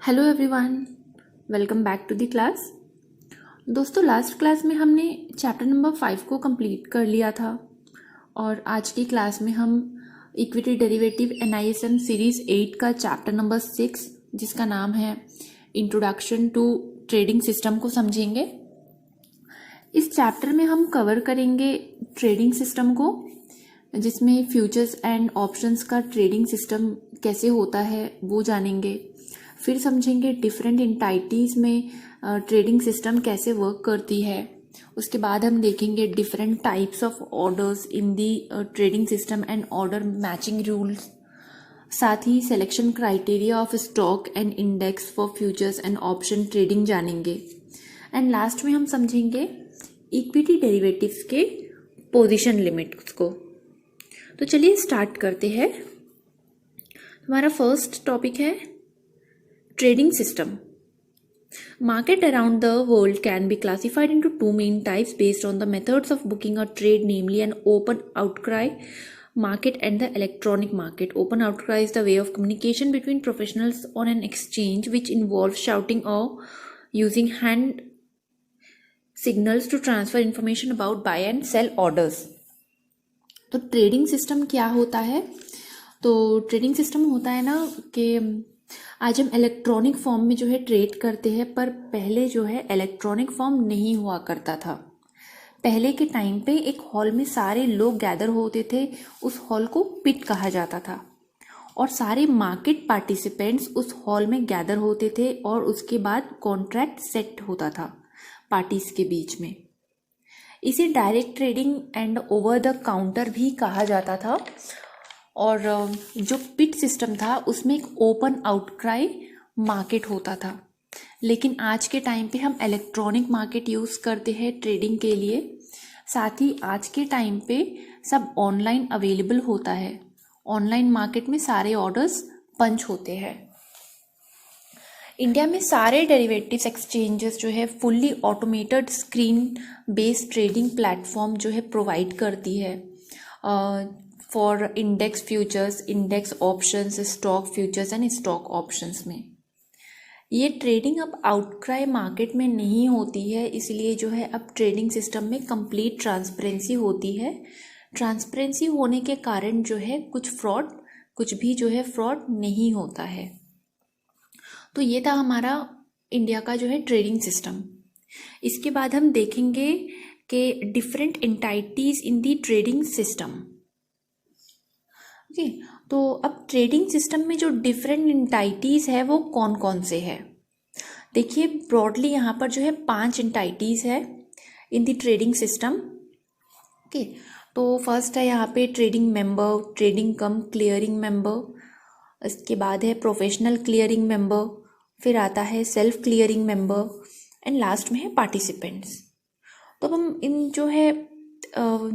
Hello everyone, welcome back to the class. दोस्तों, last class में हमने चैप्टर नंबर 5 को कंप्लीट कर लिया था और आज की क्लास में हम इक्विटी डेरिवेटिव एनआईएसएम सीरीज 8 का चैप्टर नंबर 6 जिसका नाम है इंट्रोडक्शन टू ट्रेडिंग सिस्टम को समझेंगे। इस चैप्टर में हम कवर करेंगे ट्रेडिंग सिस्टम को, जिसमें फ्यूचर्स एंड ऑप्शंस का ट्रेडिंग सिस्टम कैसे होता है वो जानेंगे। फिर समझेंगे डिफरेंट एंटाइटीज में ट्रेडिंग सिस्टम कैसे वर्क करती है। उसके बाद हम देखेंगे different types of orders in the trading system and order matching rules. साथ ही selection criteria of stock and index for futures and option trading जानेंगे। एंड लास्ट में हम समझेंगे इक्विटी डेरिवेटिव्स के पोजीशन लिमिट्स को। तो चलिए स्टार्ट करते हैं। हमारा फर्स्ट टॉपिक है trading system. Market around the world can be classified into two main types based on the methods of booking a trade, namely an open outcry market and the electronic market. Open outcry is the way of communication between professionals on an exchange which involves shouting or using hand signals to transfer information about buy and sell orders. तो trading system क्या होता है? तो trading system होता है ना कि आज हम इलेक्ट्रॉनिक फॉर्म में जो है ट्रेड करते हैं, पर पहले जो है इलेक्ट्रॉनिक फॉर्म नहीं हुआ करता था। पहले के टाइम पे एक हॉल में सारे लोग गैदर होते थे, उस हॉल को पिट कहा जाता था और सारे मार्केट पार्टिसिपेंट्स उस हॉल में गैदर होते थे और उसके बाद कॉन्ट्रैक्ट सेट होता था पार्टीज के बीच में। इसे direct trading and over the counter भी कहा जाता था। और जो पिट सिस्टम था उसमें एक ओपन आउटक्राई मार्केट होता था। लेकिन आज के टाइम पे हम इलेक्ट्रॉनिक मार्केट यूज़ करते हैं ट्रेडिंग के लिए। साथ ही आज के टाइम पे सब ऑनलाइन अवेलेबल होता है। ऑनलाइन मार्केट में सारे ऑर्डर्स पंच होते हैं। इंडिया में सारे डेरिवेटिव्स एक्सचेंजेस जो है fully automated screen based trading platform जो है प्रोवाइड करती है for index futures, index options, stock futures and stock options में। ये ट्रेडिंग अब आउटक्राई मार्केट में नहीं होती है, इसलिए जो है अब ट्रेडिंग सिस्टम में कंप्लीट ट्रांसपेरेंसी होती है। ट्रांसपेरेंसी होने के कारण जो है कुछ भी जो है फ्रॉड नहीं होता है। तो ये था हमारा इंडिया का जो है ट्रेडिंग सिस्टम। इसके बाद हम देखेंगे कि different entities in the trading system. Okay, तो अब ट्रेडिंग सिस्टम में जो डिफरेंट एंटाइटीज है वो कौन कौन से है। देखिए, ब्रॉडली यहाँ पर जो है 5 एंटाइटीज है in the trading system. Okay, तो फर्स्ट है यहाँ पे ट्रेडिंग मेंबर, ट्रेडिंग कम क्लियरिंग मेंबर। इसके बाद है प्रोफेशनल क्लियरिंग मेंबर, फिर आता है self clearing member and last में है पार्टिसिपेंट्स। तो हम इन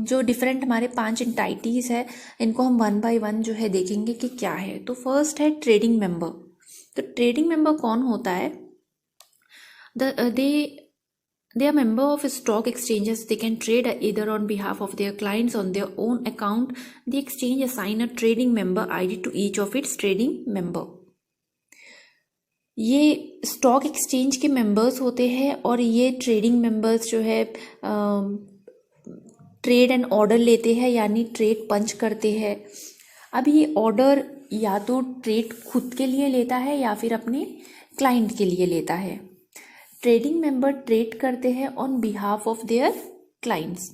जो डिफरेंट हमारे 5 एंटाइटीज है इनको हम 1 बाय 1 जो है देखेंगे कि क्या है। तो फर्स्ट है ट्रेडिंग मेंबर। तो ट्रेडिंग मेंबर कौन होता है? They are member of stock exchanges. They can trade either on behalf of their clients on their own account. The exchange assign a trading member ID to each of its trading member. ये stock exchange के members होते हैं और ये trading members जो है trade and order लेते हैं, यानी ट्रेड पंच करते हैं। अब ये ऑर्डर या तो ट्रेड खुद के लिए लेता है या फिर अपने क्लाइंट के लिए लेता है। ट्रेडिंग मेंबर ट्रेड करते हैं on behalf of their clients.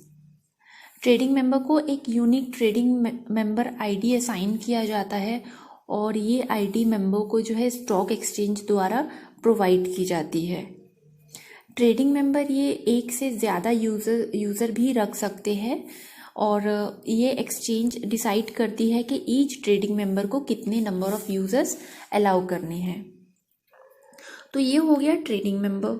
Trading member को एक unique trading member ID assign किया जाता है और ये आईडी मेंबर को जो है स्टॉक एक्सचेंज द्वारा प्रोवाइड की जाती है। ट्रेडिंग मेंबर ये एक से ज़्यादा यूज़र भी रख सकते हैं और ये एक्सचेंज डिसाइड करती है कि ईच ट्रेडिंग मेंबर को कितने नंबर ऑफ यूज़र्स अलाउ करने हैं। तो ये हो गया ट्रेडिंग मेंबर।